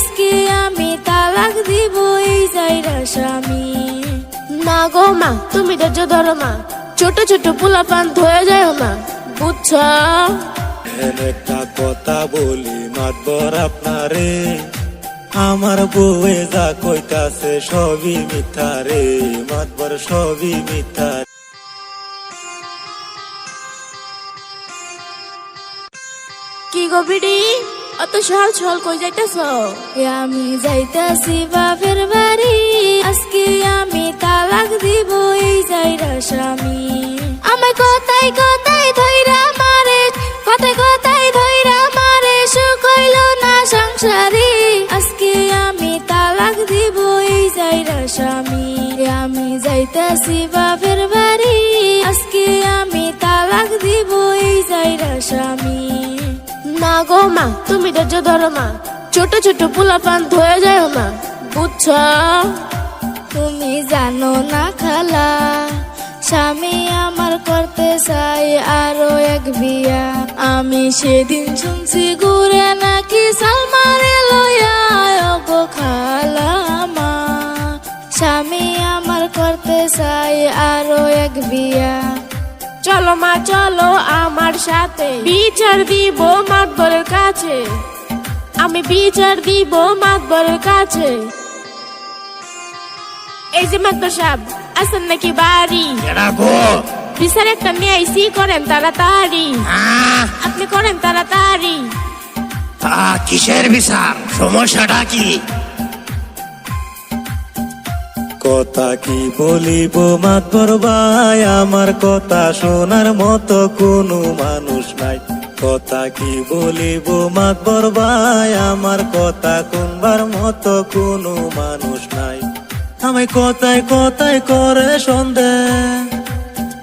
আজকে আমি তালাক দিব এই যাইরা স্বামী। না গো মা, তুমি ধৈর্য ধরো মা, ছোট ছোট পোলাপান ধয়ে যায় মা, বুঝছো? একটা কথা বলি মাতবর আপনারে, আমার বউয়ে যা কইতাছে সবই মিথ্যা রে, মাতবর সবই মিথ্যা। কি গো বিড়ি, অত সহল সহল কই যাইতেছ? আমি যাইতাছি বাপের বাড়ি, আজকে আমি তালাক দিব এই যাইরা স্বামী। আমায় কথাই কথাই ধইরা মারে, কথাই কথাই ধইরা মারে, সুখ হইল না সংসারে, আজকে আমি তালাক দিব এই যাইরা স্বামী। আমি যাইতাছি বাপের বাড়ি, আজকে আমি তালাক দিব এই যাইরা স্বামী। না গো মা, তুমি ধৈর্য ধরো মা, ছোট ছোট পোলাপান ধয়ে যায় মা, বুঝছো? তুমি জানো না খালা, স্বামী আমার করতে চাই আরো এক বিয়া। আমি সেদিন শুনছি ঘুরে নাকি সালমারে লইয়া গো খালা মা, স্বামী আমার করতে চাই আরো এক বিয়া। চলো মা চলো আমার সাথে, বিচার দিব মাতবরের কাছে, আমি বিচার দিব মাতবরের কাছে। এই যে মাতবর সাহেব আছেন নাকি বাড়ি? বিচার একটা নিয়ে আইসি, করেন তাড়াতাড়ি, আপনি করেন তাড়াতাড়ি। কিসের বিচার, সমস্যাটা কি? কথা কি বলিব মাতবর ভাই, আমার কথা শোনার মতো কোনো মানুষ নাই। কথা কি বলিব মাতবর ভাই, আমার কথা শুনবার মতো কোনো মানুষ নাই। আমি কথায় কথায় করে সন্দেহ,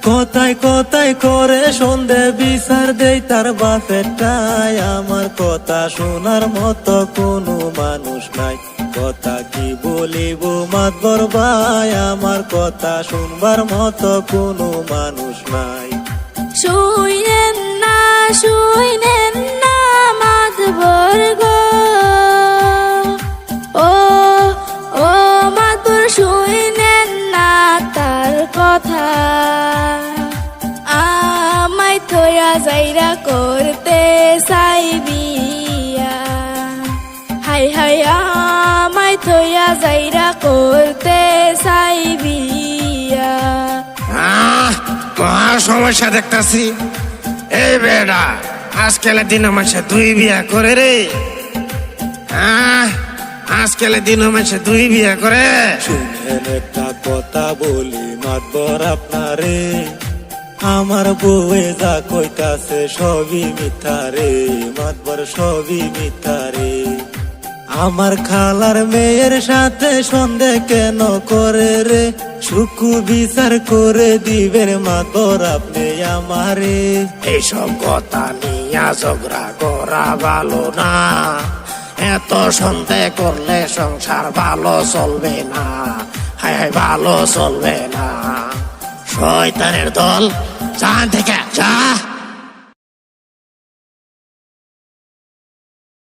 কথায় কথায় করে সন্দেহ, বিচার দেই তার বাপেরটাই। আমার কথা শোনার মতো কোনো মানুষ নাই। কথা কি বলিব মাতবর ভাই, আমার কথা শুনবার মতো কোনো মানুষ নাই। শুইনেন না শুইনেন না মাতবর গো, ও ও মাতবর শুইনেন না তার কথা। আমায় থইয়া যাইরা করতে চাই বিয়া, হাই হাই আমায় থইয়া যাইরা করতে চাই বিয়া। মহা সমস্যা দেখতাছি। এই বেড়া, আজকালের দিন মানুষে দুই বিয়া করে রে, আজকালের দিন মানুষে দুই বিয়া করে। শুনেন একটা কথা বলি মাতবর আপনারে, আমার বউয়ে যা কইতাছে সবই মিথ্যা রে, মাতবর সবই মিথ্যা রে। আমার খালার মেয়ের সাথে সন্দেহ কেন করে রে, সুকু বিচার করে দিবেন মাতবর আপনি আমারে। এইসব কথা নিয়া ঝগড়া করা ভালো না, এত সন্দেহ করলে সংসার ভালো চলবে না, হায় হায় ভালো চলবে না। শয়তানের দল, জান থেকে যা।